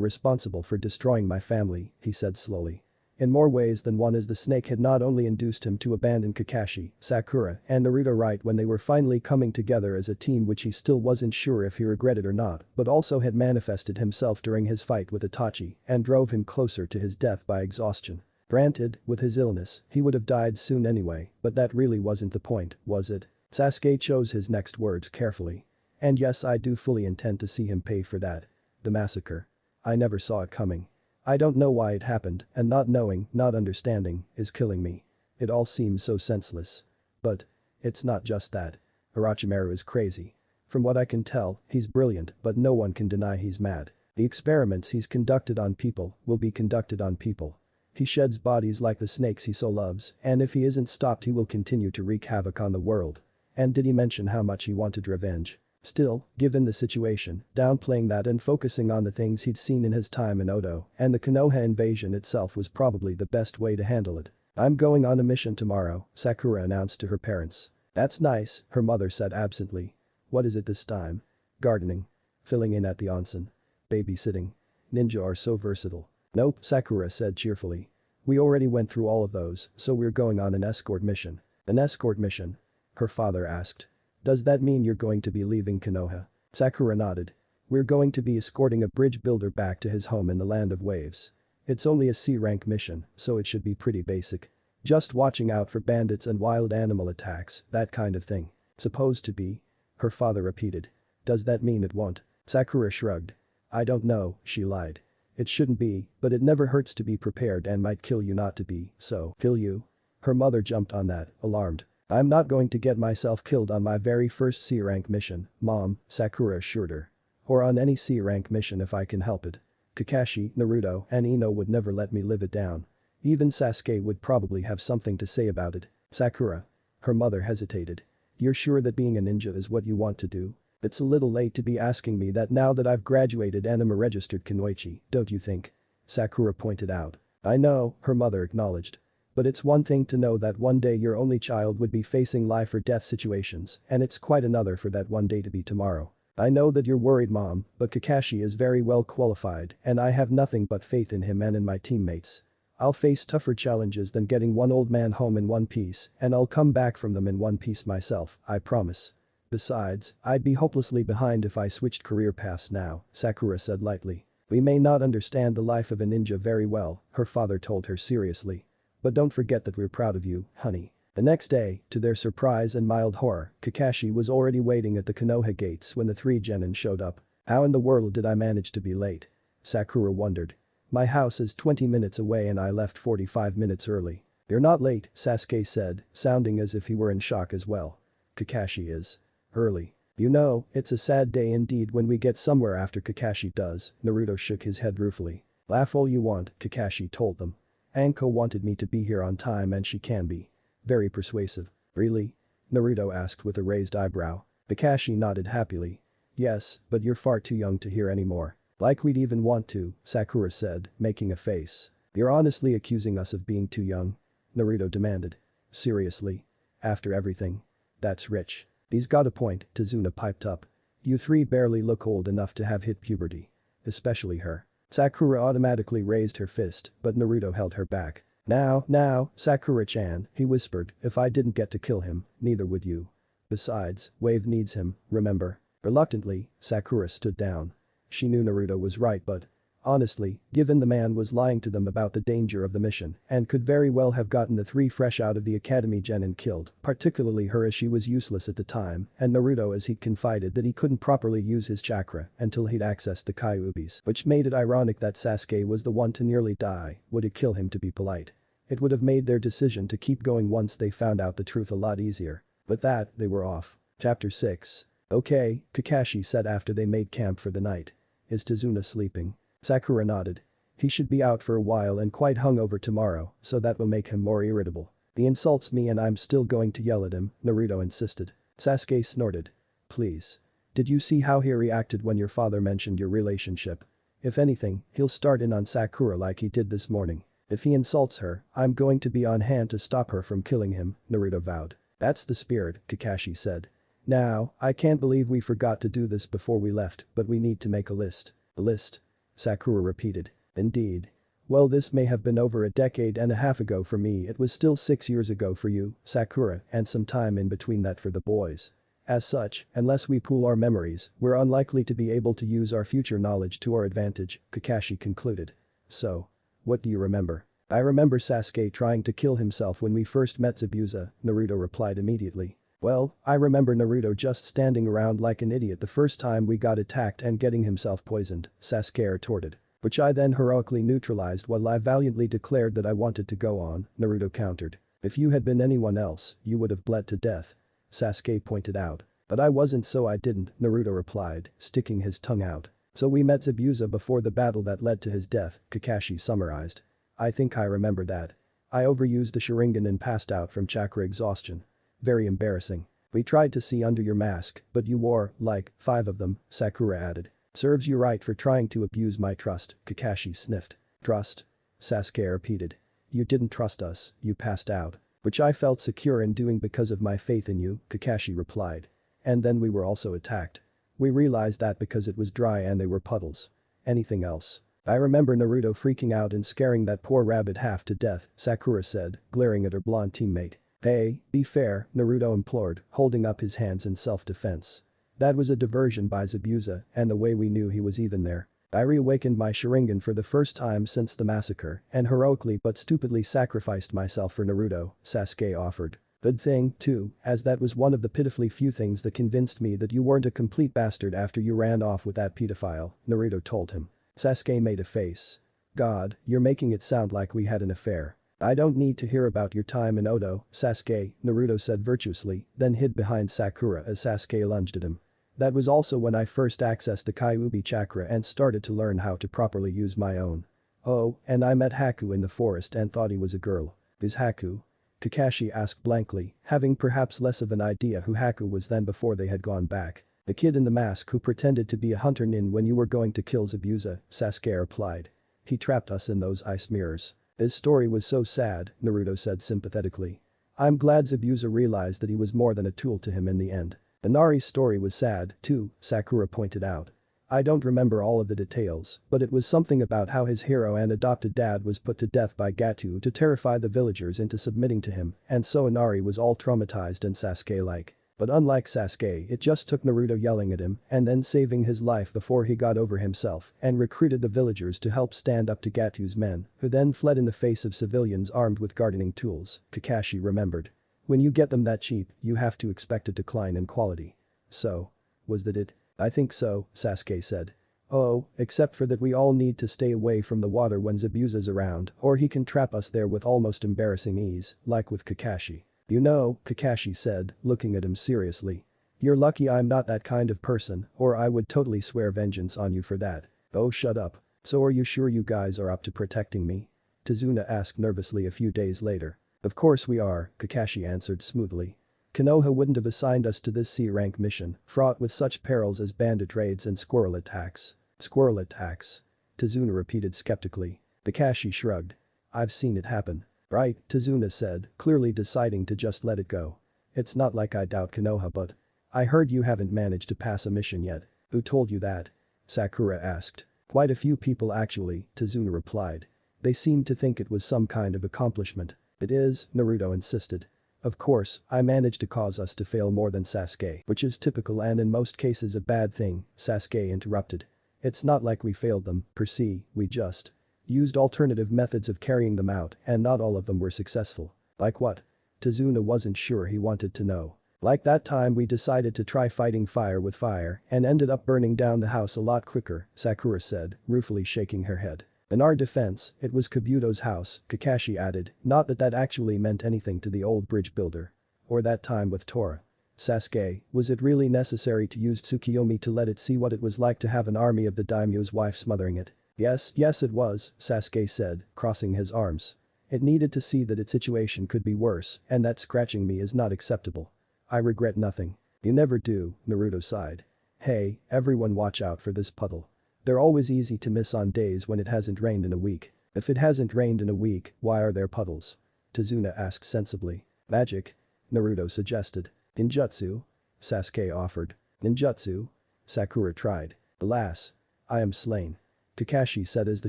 S1: responsible for destroying my family, he said slowly. In more ways than one, as the snake had not only induced him to abandon Kakashi, Sakura, and Naruto right when they were finally coming together as a team, which he still wasn't sure if he regretted or not, but also had manifested himself during his fight with Itachi and drove him closer to his death by exhaustion. Granted, with his illness, he would have died soon anyway, but that really wasn't the point, was it? Sasuke chose his next words carefully. And yes, I do fully intend to see him pay for that. The massacre. I never saw it coming. I don't know why it happened, and not knowing, not understanding, is killing me. It all seems so senseless. But it's not just that. Orochimaru is crazy. From what I can tell, he's brilliant, but no one can deny he's mad. The experiments he's conducted on people will be conducted on people. He sheds bodies like the snakes he so loves, and if he isn't stopped he will continue to wreak havoc on the world. And did he mention how much he wanted revenge? Still, given the situation, downplaying that and focusing on the things he'd seen in his time in Odo and the Konoha invasion itself was probably the best way to handle it. I'm going on a mission tomorrow, Sakura announced to her parents. That's nice, her mother said absently. What is it this time? Gardening. Filling in at the onsen. Babysitting. Ninja are so versatile. Nope, Sakura said cheerfully. We already went through all of those, so we're going on an escort mission. An escort mission? Her father asked. Does that mean you're going to be leaving Konoha? Sakura nodded. We're going to be escorting a bridge builder back to his home in the Land of Waves. It's only a C-rank mission, so it should be pretty basic. Just watching out for bandits and wild animal attacks, that kind of thing. Supposed to be? Her father repeated. Does that mean it won't? Sakura shrugged. I don't know, she lied. It shouldn't be, but it never hurts to be prepared and might kill you not to be, so. Kill you? Her mother jumped on that, alarmed. I'm not going to get myself killed on my very first C-rank mission, Mom, Sakura assured her. Or on any C-rank mission if I can help it. Kakashi, Naruto, and Ino would never let me live it down. Even Sasuke would probably have something to say about it. Sakura. Her mother hesitated. You're sure that being a ninja is what you want to do? It's a little late to be asking me that now that I've graduated and am a registered kunoichi, don't you think? Sakura pointed out. I know, her mother acknowledged. But it's one thing to know that one day your only child would be facing life or death situations, and it's quite another for that one day to be tomorrow. I know that you're worried, Mom, but Kakashi is very well qualified and I have nothing but faith in him and in my teammates. I'll face tougher challenges than getting one old man home in one piece, and I'll come back from them in one piece myself, I promise. Besides, I'd be hopelessly behind if I switched career paths now, Sakura said lightly. We may not understand the life of a ninja very well, her father told her seriously. But don't forget that we're proud of you, honey. The next day, to their surprise and mild horror, Kakashi was already waiting at the Konoha gates when the three Genin showed up. How in the world did I manage to be late? Sakura wondered. My house is 20 minutes away and I left 45 minutes early. You're not late, Sasuke said, sounding as if he were in shock as well. Kakashi is. Early. You know, it's a sad day indeed when we get somewhere after Kakashi does, Naruto shook his head ruefully. Laugh all you want, Kakashi told them. Anko wanted me to be here on time and she can be. Very persuasive. Really? Naruto asked with a raised eyebrow. Kakashi nodded happily. Yes, but you're far too young to hear anymore. Like we'd even want to, Sakura said, making a face. You're honestly accusing us of being too young? Naruto demanded. Seriously? After everything? That's rich. He's got a point, Tazuna piped up. You three barely look old enough to have hit puberty. Especially her. Sakura automatically raised her fist, but Naruto held her back. Now, Sakura-chan, he whispered, if I didn't get to kill him, neither would you. Besides, Wave needs him, remember? Reluctantly, Sakura stood down. She knew Naruto was right but, honestly, given the man was lying to them about the danger of the mission and could very well have gotten the three fresh out of the academy Genin killed, particularly her as she was useless at the time, and Naruto as he'd confided that he couldn't properly use his chakra until he'd accessed the Kyubis, which made it ironic that Sasuke was the one to nearly die, would it kill him to be polite? It would have made their decision to keep going once they found out the truth a lot easier. With that, they were off. Chapter 6. Okay, Kakashi said after they made camp for the night. Is Tazuna sleeping? Sakura nodded. He should be out for a while and quite hungover tomorrow, so that will make him more irritable. He insults me and I'm still going to yell at him, Naruto insisted. Sasuke snorted. Please. Did you see how he reacted when your father mentioned your relationship? If anything, he'll start in on Sakura like he did this morning. If he insults her, I'm going to be on hand to stop her from killing him, Naruto vowed. That's the spirit, Kakashi said. Now, I can't believe we forgot to do this before we left, but we need to make a list. A list? Sakura repeated. Indeed. Well, this may have been over a decade and a half ago for me, it was still 6 years ago for you, Sakura, and some time in between that for the boys. As such, unless we pool our memories, we're unlikely to be able to use our future knowledge to our advantage, Kakashi concluded. So. What do you remember? I remember Sasuke trying to kill himself when we first met Zabuza, Naruto replied immediately. Well, I remember Naruto just standing around like an idiot the first time we got attacked and getting himself poisoned, Sasuke retorted. Which I then heroically neutralized while I valiantly declared that I wanted to go on, Naruto countered. If you had been anyone else, you would have bled to death. Sasuke pointed out. But I wasn't, so I didn't, Naruto replied, sticking his tongue out. So we met Zabuza before the battle that led to his death, Kakashi summarized. I think I remember that. I overused the Sharingan and passed out from chakra exhaustion. Very embarrassing. We tried to see under your mask, but you wore, like, 5 of them, Sakura added. Serves you right for trying to abuse my trust, Kakashi sniffed. Trust? Sasuke repeated. You didn't trust us, you passed out. Which I felt secure in doing because of my faith in you, Kakashi replied. And then we were also attacked. We realized that because it was dry and they were puddles. Anything else? I remember Naruto freaking out and scaring that poor rabbit half to death, Sakura said, glaring at her blonde teammate. Hey, be fair, Naruto implored, holding up his hands in self-defense. That was a diversion by Zabuza, and the way we knew he was even there. I reawakened my Sharingan for the first time since the massacre and heroically but stupidly sacrificed myself for Naruto, Sasuke offered. Good thing, too, as that was one of the pitifully few things that convinced me that you weren't a complete bastard after you ran off with that pedophile, Naruto told him. Sasuke made a face. God, you're making it sound like we had an affair. I don't need to hear about your time in Odo, Sasuke, Naruto said virtuously, then hid behind Sakura as Sasuke lunged at him. That was also when I first accessed the Kyuubi chakra and started to learn how to properly use my own. Oh, and I met Haku in the forest and thought he was a girl. Is Haku? Kakashi asked blankly, having perhaps less of an idea who Haku was than before they had gone back. The kid in the mask who pretended to be a hunter nin when you were going to kill Zabuza, Sasuke replied. He trapped us in those ice mirrors. His story was so sad, Naruto said sympathetically. I'm glad Zabuza realized that he was more than a tool to him in the end. Inari's story was sad, too, Sakura pointed out. I don't remember all of the details, but it was something about how his hero and adopted dad was put to death by Gato to terrify the villagers into submitting to him, and so Inari was all traumatized and Sasuke-like. But unlike Sasuke, it just took Naruto yelling at him and then saving his life before he got over himself and recruited the villagers to help stand up to Gato's men, who then fled in the face of civilians armed with gardening tools, Kakashi remembered. When you get them that cheap, you have to expect a decline in quality. So. Was that it? I think so, Sasuke said. Oh, except for that we all need to stay away from the water when Zabuza's around or he can trap us there with almost embarrassing ease, like with Kakashi. You know, Kakashi said, looking at him seriously. You're lucky I'm not that kind of person or I would totally swear vengeance on you for that. Oh, shut up. So are you sure you guys are up to protecting me? Tazuna asked nervously a few days later. Of course we are, Kakashi answered smoothly. Konoha wouldn't have assigned us to this C-rank mission, fraught with such perils as bandit raids and squirrel attacks. Squirrel attacks? Tazuna repeated skeptically. Kakashi shrugged. I've seen it happen. Right, Tazuna said, clearly deciding to just let it go. It's not like I doubt Konoha, but. I heard you haven't managed to pass a mission yet. Who told you that? Sakura asked. Quite a few people actually, Tazuna replied. They seemed to think it was some kind of accomplishment. It is, Naruto insisted. Of course, I managed to cause us to fail more than Sasuke, which is typical and in most cases a bad thing, Sasuke interrupted. It's not like we failed them, per se, we just used alternative methods of carrying them out and not all of them were successful. Like what? Tazuna wasn't sure he wanted to know. Like that time we decided to try fighting fire with fire and ended up burning down the house a lot quicker, Sakura said, ruefully shaking her head. In our defense, it was Kabuto's house, Kakashi added, not that that actually meant anything to the old bridge builder. Or that time with Tora. Sasuke, was it really necessary to use Tsukiyomi to let it see what it was like to have an army of the daimyo's wife smothering it? Yes, it was, Sasuke said, crossing his arms. It needed to see that its situation could be worse and that scratching me is not acceptable. I regret nothing. You never do, Naruto sighed. Hey, everyone watch out for this puddle. They're always easy to miss on days when it hasn't rained in a week. If it hasn't rained in a week, why are there puddles? Tazuna asked sensibly. Magic? Naruto suggested. Ninjutsu? Sasuke offered. Ninjutsu? Sakura tried. Alas. I am slain. Kakashi said as the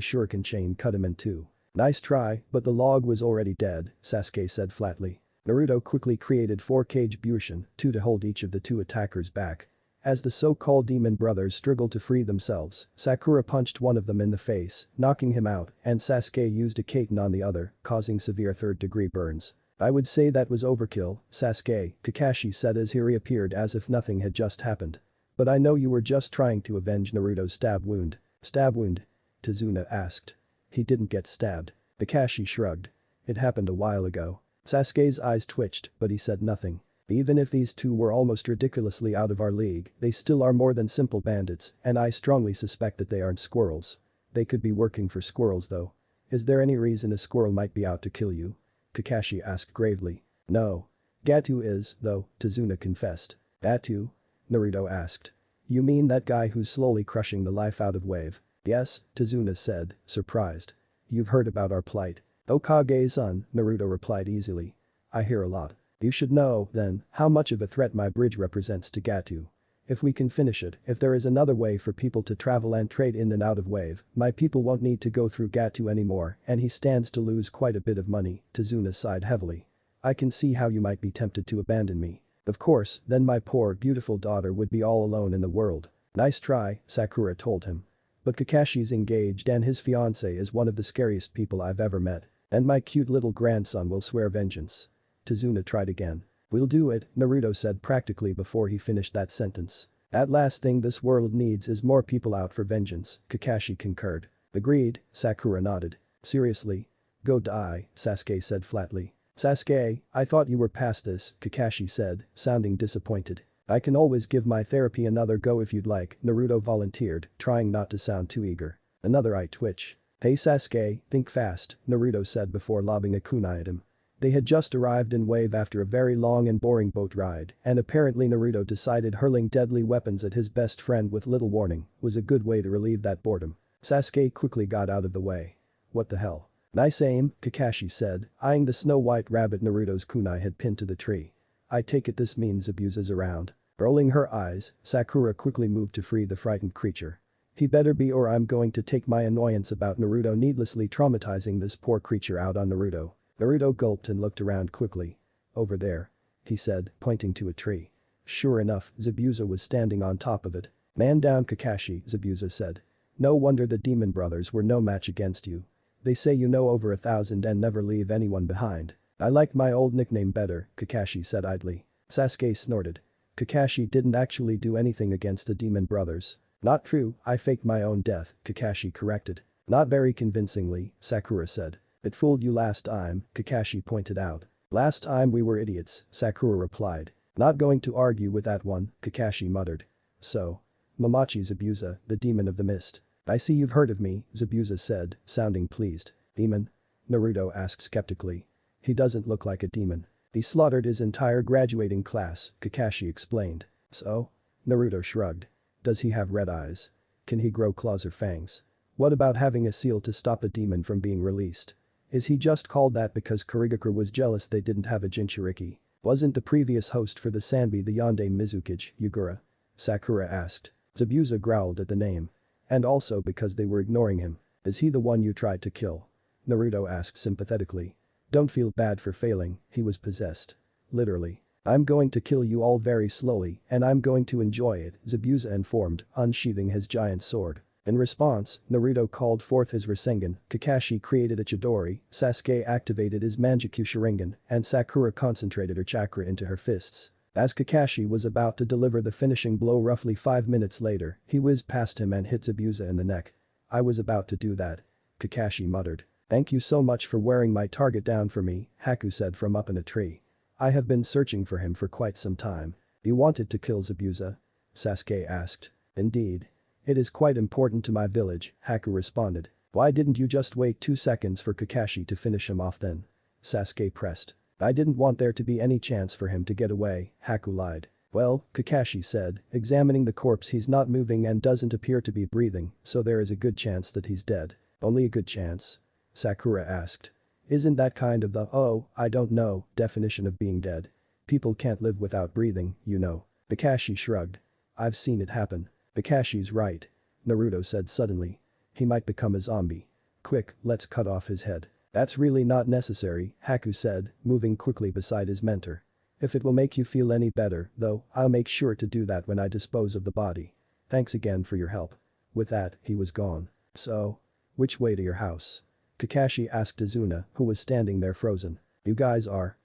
S1: shuriken chain cut him in two. Nice try, but the log was already dead, Sasuke said flatly. Naruto quickly created 4 cage bushin, 2 to hold each of the 2 attackers back. As the so-called demon brothers struggled to free themselves, Sakura punched one of them in the face, knocking him out, and Sasuke used a katen on the other, causing severe third-degree burns. I would say that was overkill, Sasuke, Kakashi said as he reappeared as if nothing had just happened. But I know you were just trying to avenge Naruto's stab wound. Stab wound? Tazuna asked. He didn't get stabbed. Kakashi shrugged. It happened a while ago. Sasuke's eyes twitched, but he said nothing. Even if these two were almost ridiculously out of our league, they still are more than simple bandits, and I strongly suspect that they aren't squirrels. They could be working for squirrels though. Is there any reason a squirrel might be out to kill you? Kakashi asked gravely. No. Gato is, though, Tazuna confessed. Gato? Naruto asked. You mean that guy who's slowly crushing the life out of Wave? Yes, Tazuna said, surprised. You've heard about our plight. Okage-san, Naruto replied easily. I hear a lot. You should know, then, how much of a threat my bridge represents to Gato. If we can finish it, if there is another way for people to travel and trade in and out of Wave, my people won't need to go through Gato anymore and he stands to lose quite a bit of money, Tazuna sighed heavily. I can see how you might be tempted to abandon me. Of course, then my poor, beautiful daughter would be all alone in the world. Nice try, Sakura told him. But Kakashi's engaged and his fiancée is one of the scariest people I've ever met. And my cute little grandson will swear vengeance. Tazuna tried again. We'll do it, Naruto said practically before he finished that sentence. That last thing this world needs is more people out for vengeance, Kakashi concurred. Agreed, Sakura nodded. Seriously? Go die, Sasuke said flatly. Sasuke, I thought you were past this, Kakashi said, sounding disappointed. I can always give my therapy another go if you'd like, Naruto volunteered, trying not to sound too eager. Another eye twitch. Hey Sasuke, think fast, Naruto said before lobbing a kunai at him. They had just arrived in Wave after a very long and boring boat ride, and apparently Naruto decided hurling deadly weapons at his best friend with little warning was a good way to relieve that boredom. Sasuke quickly got out of the way. What the hell? Nice aim, Kakashi said, eyeing the snow-white rabbit Naruto's kunai had pinned to the tree. I take it this means Zabuza's around. Rolling her eyes, Sakura quickly moved to free the frightened creature. He better be or I'm going to take my annoyance about Naruto needlessly traumatizing this poor creature out on Naruto. Naruto gulped and looked around quickly. Over there. He said, pointing to a tree. Sure enough, Zabuza was standing on top of it. Man down Kakashi, Zabuza said. No wonder the demon brothers were no match against you. They say you know over 1,000 and never leave anyone behind. I like my old nickname better, Kakashi said idly. Sasuke snorted. Kakashi didn't actually do anything against the demon brothers. Not true, I faked my own death, Kakashi corrected. Not very convincingly, Sakura said. It fooled you last time, Kakashi pointed out. Last time we were idiots, Sakura replied. Not going to argue with that one, Kakashi muttered. So. Momochi Zabuza, the demon of the mist. I see you've heard of me, Zabuza said, sounding pleased. Demon? Naruto asked skeptically. He doesn't look like a demon. He slaughtered his entire graduating class, Kakashi explained. So? Naruto shrugged. Does he have red eyes? Can he grow claws or fangs? What about having a seal to stop a demon from being released? Is he just called that because Kurigakure was jealous they didn't have a Jinchuriki? Wasn't the previous host for the Sanbi the Yonde Mizukage, Yugura? Sakura asked. Zabuza growled at the name. And also because they were ignoring him. Is he the one you tried to kill? Naruto asked sympathetically. Don't feel bad for failing, he was possessed. Literally. I'm going to kill you all very slowly and I'm going to enjoy it, Zabuza informed, unsheathing his giant sword. In response, Naruto called forth his Rasengan, Kakashi created a Chidori, Sasuke activated his Manjutsu Sharingan, and Sakura concentrated her chakra into her fists. As Kakashi was about to deliver the finishing blow roughly 5 minutes later, he whizzed past him and hit Zabuza in the neck. I was about to do that. Kakashi muttered. Thank you so much for wearing my target down for me, Haku said from up in a tree. I have been searching for him for quite some time. You wanted to kill Zabuza? Sasuke asked. Indeed. It is quite important to my village, Haku responded. Why didn't you just wait 2 seconds for Kakashi to finish him off then? Sasuke pressed. I didn't want there to be any chance for him to get away, Haku lied. Well, Kakashi said, examining the corpse, he's not moving and doesn't appear to be breathing, so there is a good chance that he's dead. Only a good chance? Sakura asked. Isn't that kind of the, oh, I don't know, definition of being dead? People can't live without breathing, you know. Kakashi shrugged. I've seen it happen. Kakashi's right. Naruto said suddenly. He might become a zombie. Quick, let's cut off his head. That's really not necessary, Haku said, moving quickly beside his mentor. If it will make you feel any better, though, I'll make sure to do that when I dispose of the body. Thanks again for your help. With that, he was gone. So? Which way to your house? Kakashi asked Izuna, who was standing there frozen. You guys are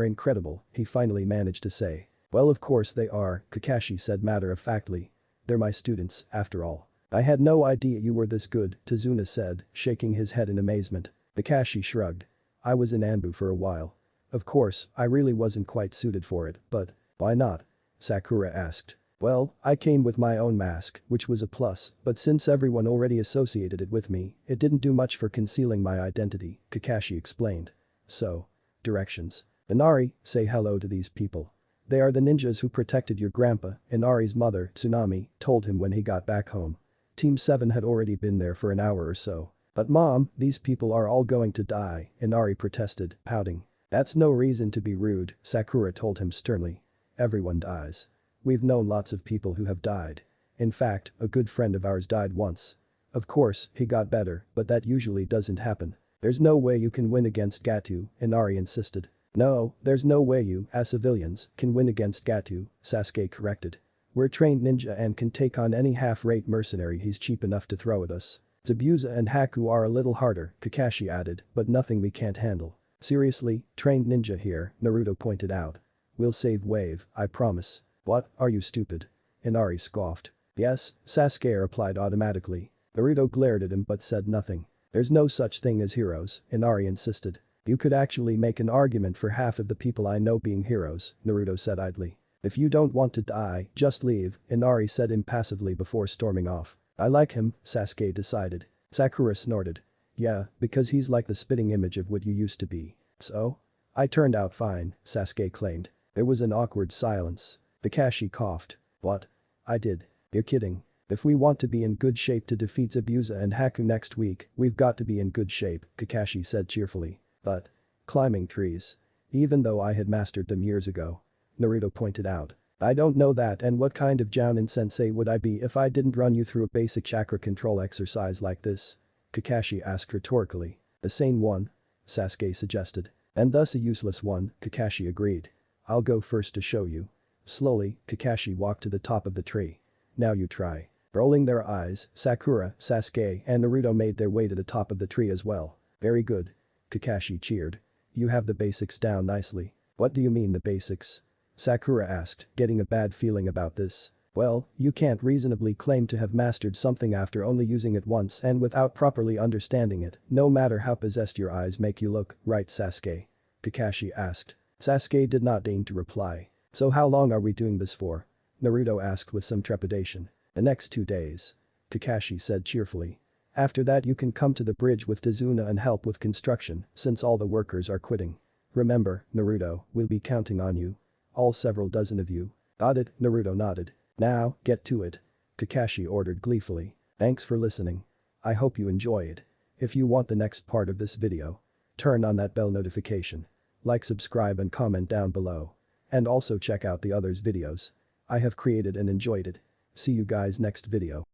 S1: incredible, he finally managed to say. Well, of course they are, Kakashi said matter-of-factly. They're my students, after all. I had no idea you were this good, Tazuna said, shaking his head in amazement. Kakashi shrugged. I was in Anbu for a while. Of course, I really wasn't quite suited for it, but why not? Sakura asked. Well, I came with my own mask, which was a plus, but since everyone already associated it with me, it didn't do much for concealing my identity, Kakashi explained. So. Directions. Inari, say hello to these people. They are the ninjas who protected your grandpa, Inari's mother, Tsunami, told him when he got back home. Team 7 had already been there for an hour or so. But mom, these people are all going to die, Inari protested, pouting. That's no reason to be rude, Sakura told him sternly. Everyone dies. We've known lots of people who have died. In fact, a good friend of ours died once. Of course, he got better, but that usually doesn't happen. There's no way you can win against Gatu, Inari insisted. No, there's no way you, as civilians, can win against Gatu, Sasuke corrected. We're trained ninja and can take on any half-rate mercenary he's cheap enough to throw at us. Zabuza and Haku are a little harder, Kakashi added, but nothing we can't handle. Seriously, trained ninja here, Naruto pointed out. We'll save Wave, I promise. What, are you stupid? Inari scoffed. Yes, Sasuke replied automatically. Naruto glared at him but said nothing. There's no such thing as heroes, Inari insisted. You could actually make an argument for half of the people I know being heroes, Naruto said idly. If you don't want to die, just leave, Inari said impassively before storming off. I like him, Sasuke decided. Sakura snorted. Yeah, because he's like the spitting image of what you used to be. So? I turned out fine, Sasuke claimed. There was an awkward silence. Kakashi coughed. What? I did. You're kidding. If we want to be in good shape to defeat Zabuza and Haku next week, we've got to be in good shape, Kakashi said cheerfully. But. Climbing trees. Even though I had mastered them years ago. Naruto pointed out. I don't know that, and what kind of Jounin sensei would I be if I didn't run you through a basic chakra control exercise like this? Kakashi asked rhetorically. A sane one? Sasuke suggested. And thus a useless one, Kakashi agreed. I'll go first to show you. Slowly, Kakashi walked to the top of the tree. Now you try. Rolling their eyes, Sakura, Sasuke, and Naruto made their way to the top of the tree as well. Very good. Kakashi cheered. You have the basics down nicely. What do you mean the basics? Sakura asked, getting a bad feeling about this. Well, you can't reasonably claim to have mastered something after only using it once and without properly understanding it, no matter how possessed your eyes make you look, right Sasuke? Kakashi asked. Sasuke did not deign to reply. So how long are we doing this for? Naruto asked with some trepidation. The next 2 days. Kakashi said cheerfully. After that you can come to the bridge with Tazuna and help with construction, since all the workers are quitting. Remember, Naruto, we'll be counting on you. All several dozen of you. Got it, Naruto nodded. Now, get to it. Kakashi ordered gleefully. Thanks for listening. I hope you enjoy it. If you want the next part of this video, turn on that bell notification. Like, subscribe and comment down below. And also check out the others videos I have created and enjoyed it. See you guys next video.